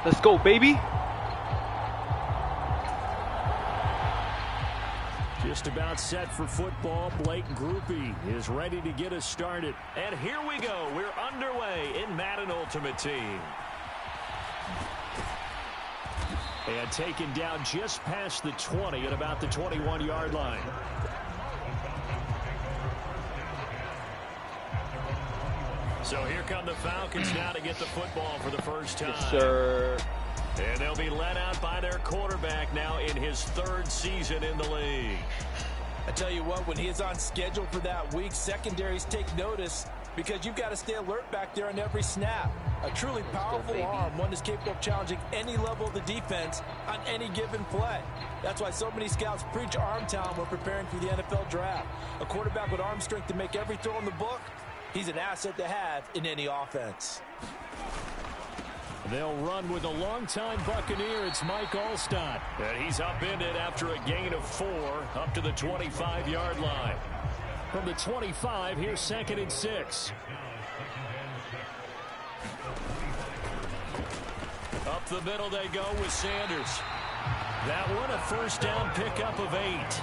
Let's go, baby. Just about set for football. Blake Groupie is ready to get us started. And here we go. We're underway in Madden Ultimate Team. And taken down just past the 20 at about the 21-yard line. So here come the Falcons now to get the football for the first time. Yes, sir. And they'll be led out by their quarterback now in his third season in the league. I tell you what, when he is on schedule for that week, secondaries take notice because you've got to stay alert back there on every snap. A truly powerful arm, one that's capable of challenging any level of the defense on any given play. That's why so many scouts preach arm talent when preparing for the NFL draft. A quarterback with arm strength to make every throw in the book, he's an asset to have in any offense. They'll run with a longtime Buccaneer. It's Mike Alstott. And he's upended after a gain of 4 up to the 25-yard line. From the 25, here's 2nd and 6. Up the middle they go with Sanders. That one a first down pickup of 8.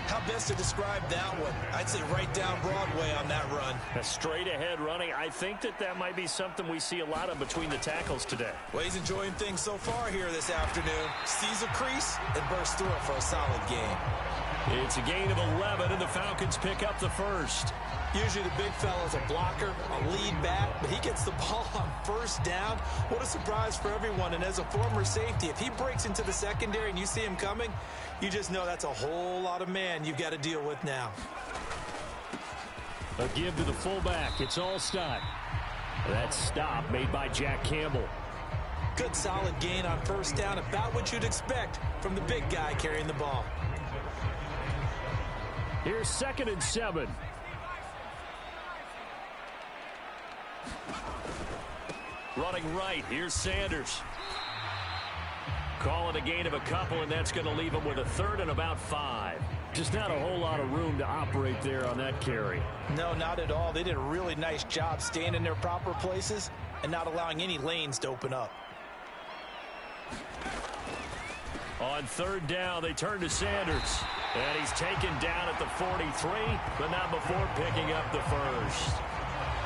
How best to describe that one? I'd say right down Broadway on that run. A straight ahead running. I think that might be something we see a lot of between the tackles today. Well, he's enjoying things so far here this afternoon. Sees a crease and bursts through it for a solid game. It's a gain of 11, and the Falcons pick up the first. Usually the big fella's a blocker, a lead back, but he gets the ball on first down. What a surprise for everyone. And as a former safety, if he breaks into the secondary and you see him coming, you just know that's a whole lot of man you've got to deal with now. A give to the fullback. It's Alstott. That stop made by Jack Campbell. Good solid gain on first down, about what you'd expect from the big guy carrying the ball. Here's 2nd and 7. Running right, here's Sanders. Calling a gain of a couple, and that's going to leave him with a 3rd and about 5. Just not a whole lot of room to operate there on that carry. No, not at all. They did a really nice job staying in their proper places and not allowing any lanes to open up. On 3rd down, they turn to Sanders. And he's taken down at the 43, but not before picking up the first.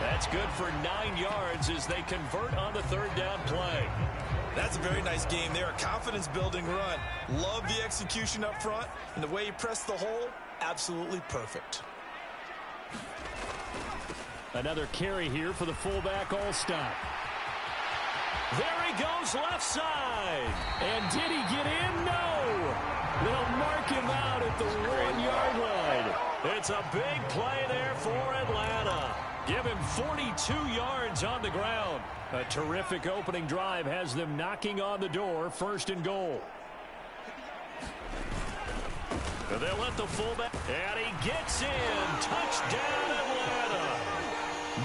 That's good for 9 yards as they convert on the 3rd down play. That's a very nice game there. A confidence-building run. Love the execution up front. And the way he pressed the hole, absolutely perfect. Another carry here for the fullback, Alstott. There he goes left side. And did he get in? No. They'll mark him out at the 1-yard line. It's a big play there for Atlanta. Give him 42 yards on the ground. A terrific opening drive has them knocking on the door. 1st and goal. They'll let the fullback, and he gets in. Touchdown, Atlanta.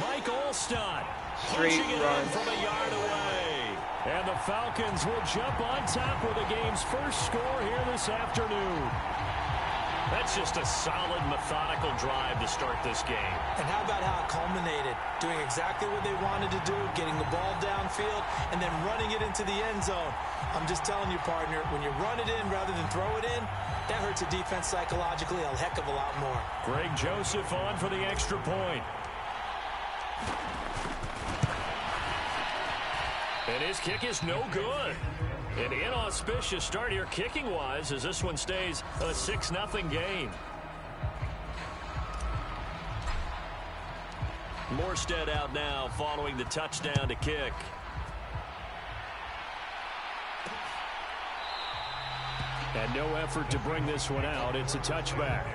Mike Alstott pushing it in from a yard away. And the Falcons will jump on top with the game's first score here this afternoon. That's just a solid, methodical drive to start this game. And how about how it culminated? Doing exactly what they wanted to do, getting the ball downfield, and then running it into the end zone. I'm just telling you, partner, when you run it in rather than throw it in, that hurts a defense psychologically a heck of a lot more. Greg Joseph on for the extra point. And his kick is no good. An inauspicious start here kicking-wise as this one stays a 6-0 game. Morstead out now following the touchdown to kick. And no effort to bring this one out. It's a touchback.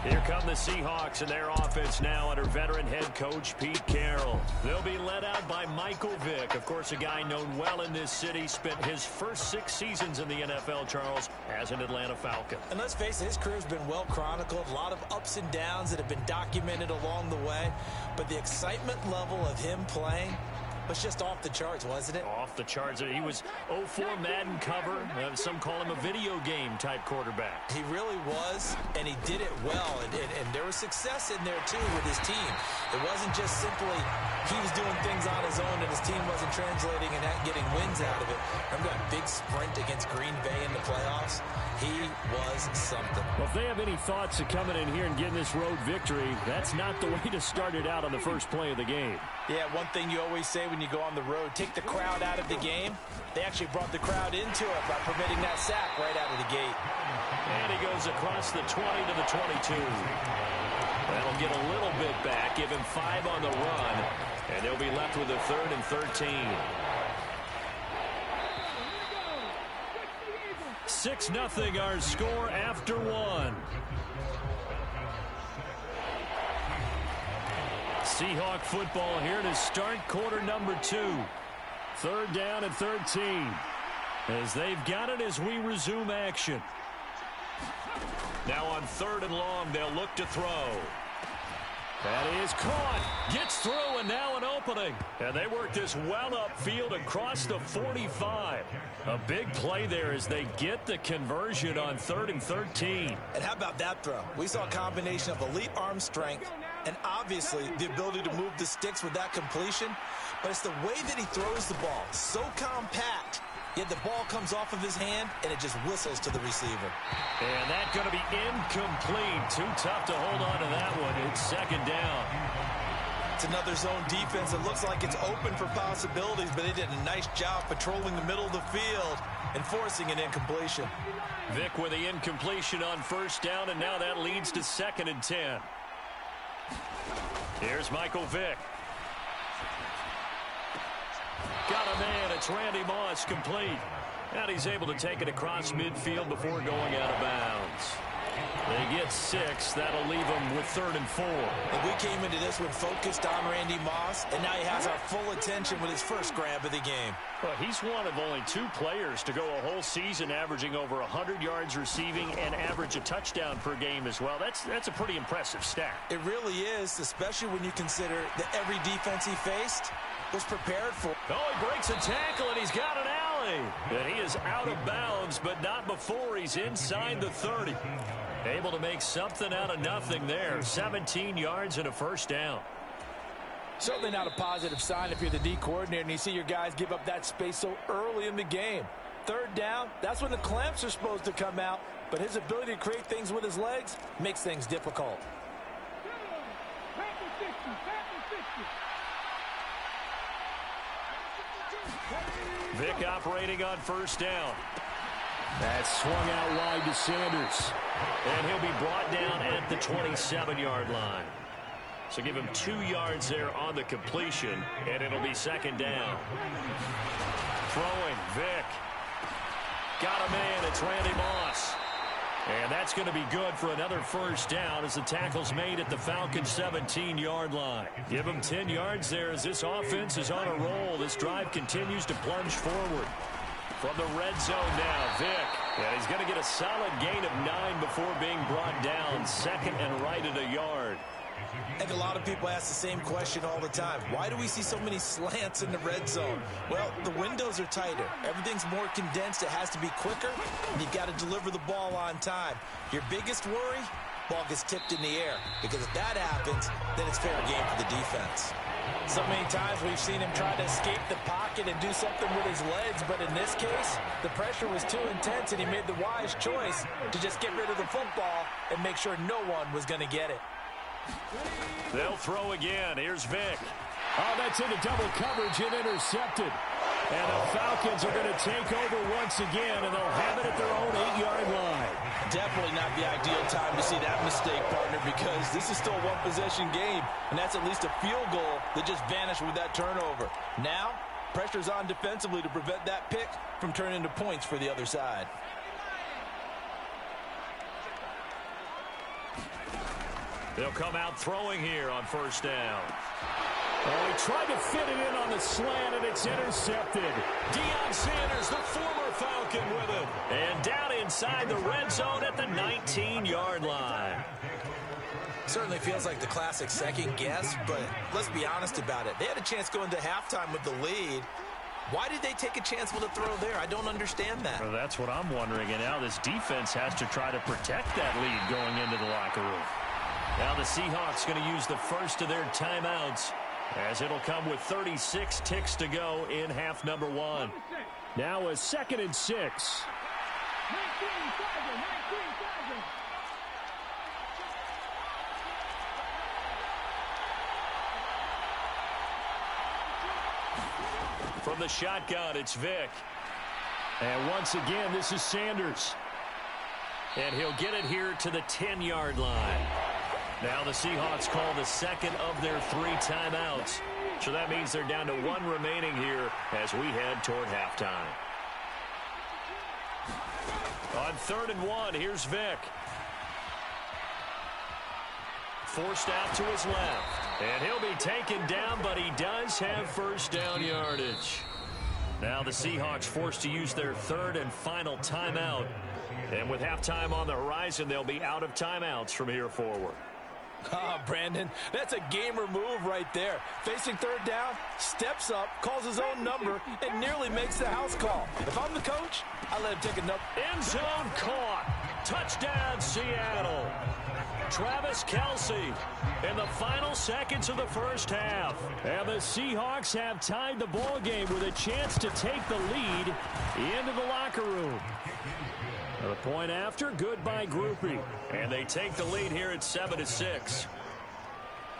Here come the Seahawks and their offense now under veteran head coach Pete Carroll. They'll be led out by Michael Vick. Of course, a guy known well in this city. Spent his first 6 seasons in the NFL, Charles, as an Atlanta Falcon. And let's face it, his career's been well chronicled. A lot of ups and downs that have been documented along the way. But the excitement level of him playing, was just off the charts, wasn't it? Off the charts. He was 0-4 Madden cover. Some call him a video game type quarterback. He really was, and he did it well. And there was success in there, too, with his team. It wasn't just simply he was doing things on his own and his team wasn't translating and getting wins out of it. Remember that big sprint against Green Bay in the playoffs? He was something. Well, if they have any thoughts of coming in here and getting this road victory, that's not the way to start it out on the first play of the game. Yeah, one thing you always say when you go on the road, take the crowd out of the game. They actually brought the crowd into it by permitting that sack right out of the gate. And he goes across the 20 to the 22. That'll get a little bit back, give him 5 on the run, and they'll be left with a 3rd and 13. 6-0 our score after 1. Seahawk football here to start quarter number 2. 3rd down and 13. As they've got it as we resume action. Now on 3rd and long, they'll look to throw. That is caught. Gets through, and now an opening. And they work this well upfield across the 45. A big play there as they get the conversion on 3rd and 13. And how about that throw? We saw a combination of elite arm strength and obviously the ability to move the sticks with that completion. But it's the way that he throws the ball. So compact. Yet the ball comes off of his hand, and it just whistles to the receiver. And that's going to be incomplete. Too tough to hold on to that one. It's 2nd down. It's another zone defense that looks like it's open for possibilities, but they did a nice job patrolling the middle of the field and forcing an incompletion. Vick with the incompletion on 1st down, and now that leads to 2nd and 10. Here's Michael Vick. Got a man. It's Randy Moss, complete. And he's able to take it across midfield before going out of bounds. They get 6. That'll leave them with 3rd and 4. And we came into this one focused on Randy Moss, and now he has our full attention with his first grab of the game. Well, he's one of only 2 players to go a whole season averaging over 100 yards receiving and average a touchdown per game as well. That's a pretty impressive stat. It really is, especially when you consider that every defense he faced was prepared for. Oh, he breaks a tackle, and he's got an alley. And he is out of bounds, but not before he's inside the 30. Able to make something out of nothing there. 17 yards and a 1st down. Certainly not a positive sign if you're the D coordinator and you see your guys give up that space so early in the game. 3rd down, that's when the clamps are supposed to come out, but his ability to create things with his legs makes things difficult. Vick operating on 1st down. That's swung out wide to Sanders. And he'll be brought down at the 27-yard line. So give him 2 yards there on the completion, and it'll be 2nd down. Throwing, Vick. Got a man, it's Randy Moss. And that's going to be good for another 1st down as the tackle's made at the Falcons' 17-yard line. Give him 10 yards there as this offense is on a roll. This drive continues to plunge forward. From the red zone now, Vick. And he's going to get a solid gain of 9 before being brought down. 2nd and right at a yard. I think a lot of people ask the same question all the time. Why do we see so many slants in the red zone? Well, the windows are tighter. Everything's more condensed. It has to be quicker, and you've got to deliver the ball on time. Your biggest worry, ball gets tipped in the air. Because if that happens, then it's fair game for the defense. So many times we've seen him try to escape the pocket and do something with his legs, but in this case, the pressure was too intense, and he made the wise choice to just get rid of the football and make sure no one was going to get it. They'll throw again. Here's Vick. Oh, that's into double coverage and intercepted. And the Falcons are going to take over once again, and they'll have it at their own 8-yard line. Definitely not the ideal time to see that mistake, partner, because this is still a one-possession game, and that's at least a field goal that just vanished with that turnover. Now, pressure's on defensively to prevent that pick from turning into points for the other side. They'll come out throwing here on 1st down. Oh, he tried to fit it in on the slant, and it's intercepted. Deion Sanders, the former Falcon, with it. And down inside the red zone at the 19-yard line. Certainly feels like the classic second guess, but let's be honest about it. They had a chance going to halftime with the lead. Why did they take a chance with a throw there? I don't understand that. Well, that's what I'm wondering. And now this defense has to try to protect that lead going into the locker room. Now the Seahawks going to use the first of their timeouts, as it'll come with 36 ticks to go in half number 1. Now a 2nd and 6. From the shotgun, it's Vick. And once again, this is Sanders. And he'll get it here to the 10-yard line. Now the Seahawks call the second of their 3 timeouts. So that means they're down to 1 remaining here as we head toward halftime. On 3rd and 1, here's Vick. Forced out to his left. And he'll be taken down, but he does have first down yardage. Now the Seahawks forced to use their 3rd and final timeout. And with halftime on the horizon, they'll be out of timeouts from here forward. Ah, Brandon, that's a gamer move right there. Facing 3rd down, steps up, calls his own number, and nearly makes the house call. If I'm the coach, I let him take a number. End zone caught. Touchdown, Seattle. Travis Kelce in the final seconds of the first half. And the Seahawks have tied the ball game with a chance to take the lead into the locker room. The point after, good by Groupie. And they take the lead here at 7-6.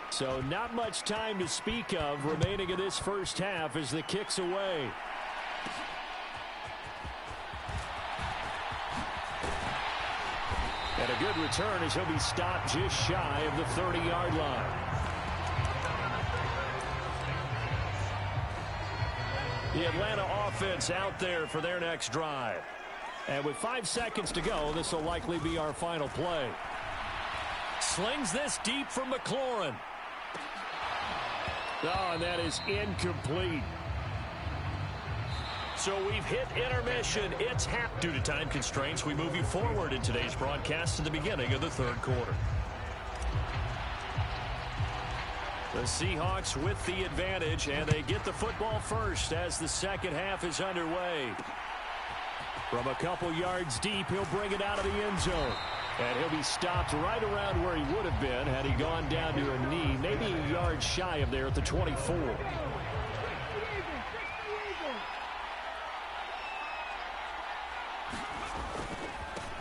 So not much time to speak of remaining in this first half as the kick's away. And a good return as he'll be stopped just shy of the 30-yard line. The Atlanta offense out there for their next drive. And with 5 seconds to go, this will likely be our final play. Slings this deep from McLaurin. Oh, and that is incomplete. So we've hit intermission. It's half. Due to time constraints, we move you forward in today's broadcast to the beginning of the 3rd quarter. The Seahawks with the advantage, and they get the football first as the second half is underway. From a couple yards deep, he'll bring it out of the end zone. And he'll be stopped right around where he would have been had he gone down to a knee, maybe a yard shy of there at the 24.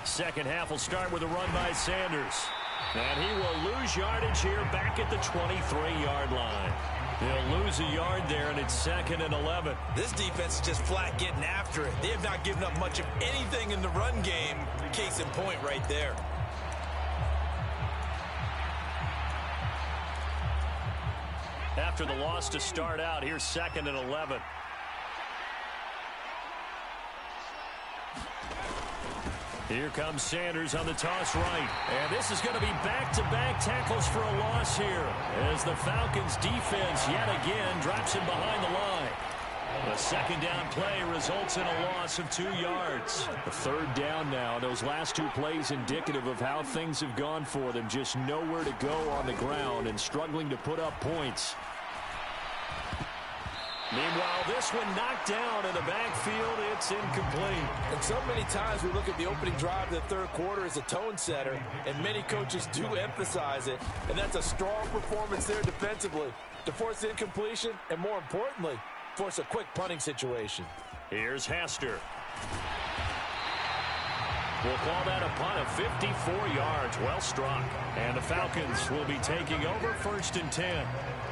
Second half will start with a run by Sanders. And he will lose yardage here back at the 23-yard line. They'll lose a yard there, and it's 2nd and 11. This defense is just flat getting after it. They have not given up much of anything in the run game. Case in point right there. After the loss to start out, here's 2nd and 11. Here comes Sanders on the toss right. And this is going to be back-to-back tackles for a loss here as the Falcons defense yet again drops him behind the line. A 2nd down play results in a loss of 2 yards. A 3rd down now. Those last 2 plays indicative of how things have gone for them. Just nowhere to go on the ground and struggling to put up points. Meanwhile, this one knocked down in the backfield. It's incomplete. And so many times we look at the opening drive of the 3rd quarter as a tone setter, and many coaches do emphasize it. And that's a strong performance there defensively to force incompletion and, more importantly, force a quick punting situation. Here's Hester. We'll call that a punt of 54 yards. Well struck. And the Falcons will be taking over 1st and 10.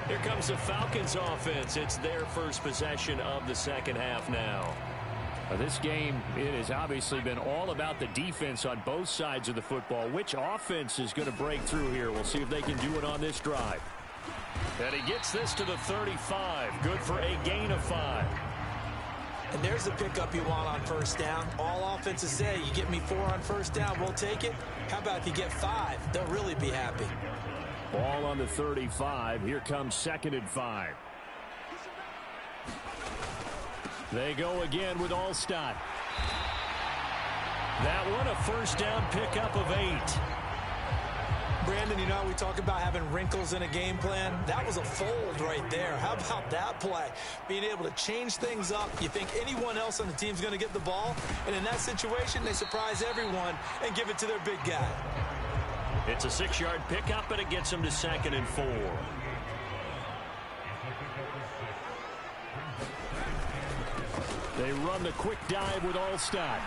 Here comes the Falcons offense. It's their first possession of the second half now. This game, it has obviously been all about the defense on both sides of the football. Which offense is going to break through here? We'll see if they can do it on this drive. And he gets this to the 35. Good for a gain of 5. And there's the pickup you want on 1st down. All offenses say, you get me 4 on 1st down, we'll take it. How about if you get 5? They'll really be happy. Ball on the 35. Here comes 2nd and 5. They go again with Allstott. That one a 1st down pickup of 8. Brandon, you know how we talk about having wrinkles in a game plan? That was a fold right there. How about that play? Being able to change things up. You think anyone else on the team's going to get the ball, and in that situation, they surprise everyone and give it to their big guy. It's a 6-yard pickup, and it gets them to 2nd and 4. They run the quick dive with Allstott.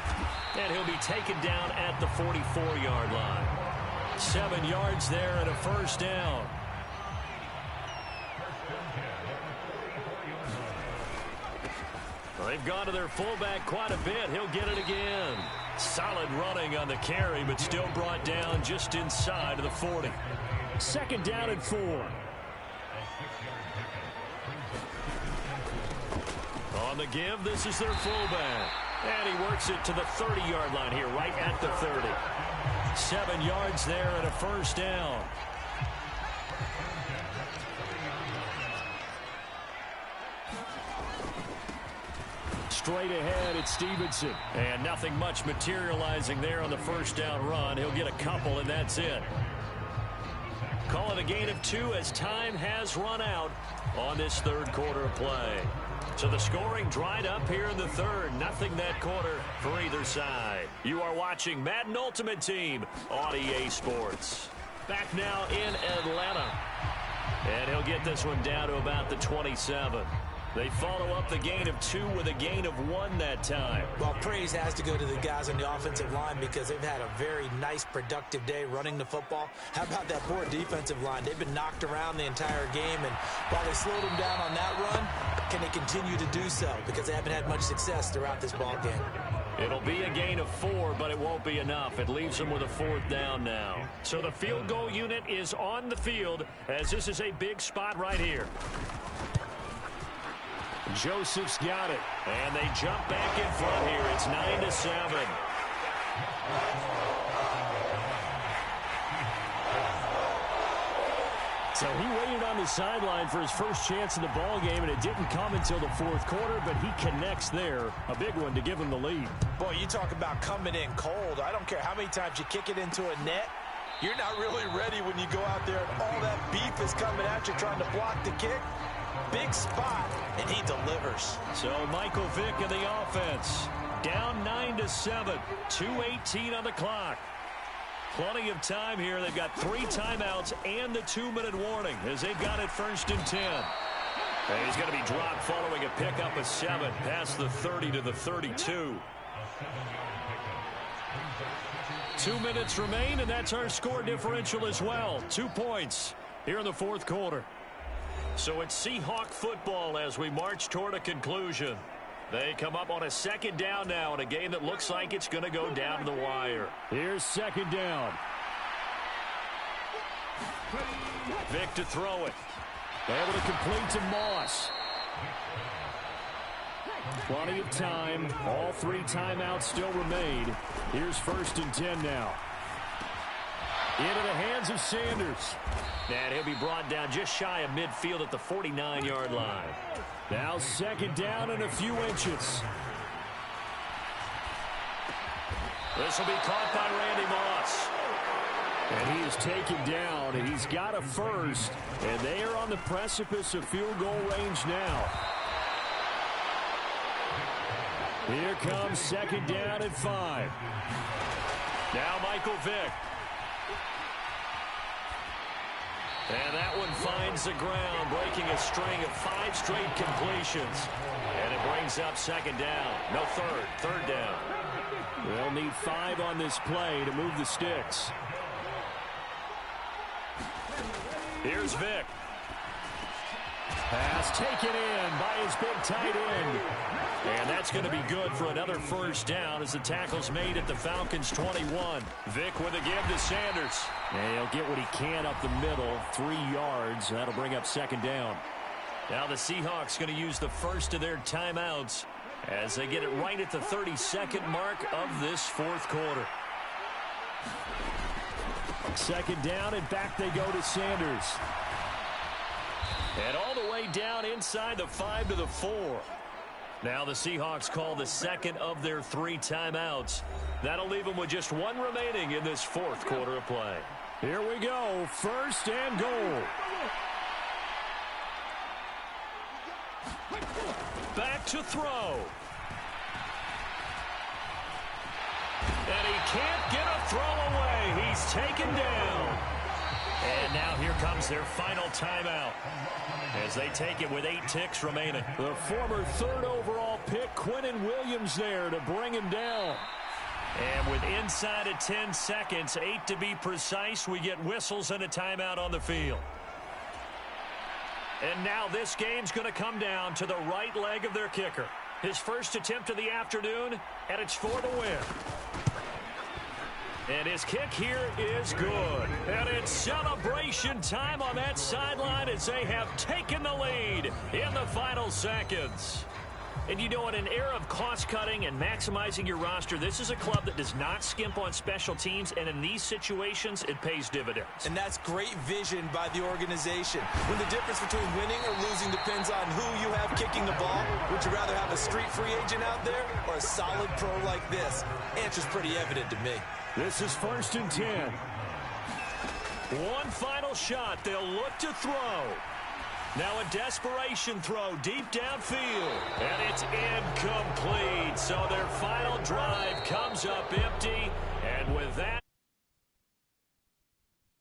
And he'll be taken down at the 44-yard line. 7 yards there and a first down. Well, they've gone to their fullback quite a bit. He'll get it again. Solid running on the carry, but still brought down just inside of the 40. 2nd down and 4. On the give, this is their fullback. And he works it to the 30-yard line here, right at the 30. 7 yards there and a first down. Straight ahead, it's Stevenson. And nothing much materializing there on the first down run. He'll get a couple, and that's it. Call it a gain of 2 as time has run out on this third quarter of play. So the scoring dried up here in the third. Nothing that quarter for either side. You are watching Madden Ultimate Team on EA Sports. Back now in Atlanta. And he'll get this one down to about the 27. They follow up the gain of 2 with a gain of 1 that time. Well, praise has to go to the guys on the offensive line because they've had a very nice, productive day running the football. How about that poor defensive line? They've been knocked around the entire game, and while they slowed them down on that run, can they continue to do so? Because they haven't had much success throughout this ball game. It'll be a gain of 4, but it won't be enough. It leaves them with a 4th down now. So the field goal unit is on the field as this is a big spot right here. Joseph's got it, and they jump back in front here. It's 9-7. So he waited on the sideline for his first chance in the ball game, and it didn't come until the fourth quarter, but he connects there. A big one to give him the lead. Boy, you talk about coming in cold. I don't care how many times you kick it into a net. You're not really ready when you go out there and all that beef is coming at you trying to block the kick. Big spot, and he delivers. So Michael Vick in the offense. Down 9-7. 2:18 on the clock. Plenty of time here. They've got 3 timeouts and the 2-minute warning as they've got it 1st and 10. And he's going to be dropped following a pickup of 7 past the 30 to the 32. 2 minutes remain, and that's our score differential as well. 2 points here in the fourth quarter. So it's Seahawk football as we march toward a conclusion. They come up on a 2nd down now in a game that looks like it's going to go down to the wire. Here's 2nd down. Vick to throw it. Able to complete to Moss. Plenty of time. All 3 timeouts still remain. Here's 1st and 10 now. Into the hands of Sanders. And he'll be brought down just shy of midfield at the 49-yard line. Now 2nd down and a few inches. This will be caught by Randy Moss. And he is taken down, and he's got a first. And they are on the precipice of field goal range now. Here comes 2nd down and 5. Now Michael Vick. And that one finds the ground, breaking a string of 5 straight completions. And it brings up 2nd down. No, 3rd down. They'll need 5 on this play to move the sticks. Here's Vick. Pass taken in by his big tight end. And that's going to be good for another 1st down as the tackle's made at the Falcons' 21. Vick with a give to Sanders. And he'll get what he can up the middle, 3 yards. That'll bring up 2nd down. Now the Seahawks going to use the first of their timeouts as they get it right at the 32nd mark of this fourth quarter. 2nd down, and back they go to Sanders. And all the way down inside the 5 to the 4. Now the Seahawks call the 2nd of their 3 timeouts. That'll leave them with just 1 remaining in this fourth quarter of play. Here we go, first and goal. Back to throw. And he can't get a throw away. He's taken down. And now here comes their final timeout as they take it with 8 ticks remaining. The former 3rd overall pick, Quentin Williams, there to bring him down. And with inside of 10 seconds, 8 to be precise, we get whistles and a timeout on the field. And now this game's going to come down to the right leg of their kicker. His first attempt of the afternoon, and it's for the win. And his kick here is good. And it's celebration time on that sideline as they have taken the lead in the final seconds. And you know, in an era of cost-cutting and maximizing your roster, this is a club that does not skimp on special teams, and in these situations, it pays dividends. And that's great vision by the organization. When the difference between winning or losing depends on who you have kicking the ball, would you rather have a street free agent out there or a solid pro like this? Answer's pretty evident to me. This is 1st and 10. One final shot. They'll look to throw. Now a desperation throw deep downfield. And it's incomplete. So their final drive comes up empty. And with that...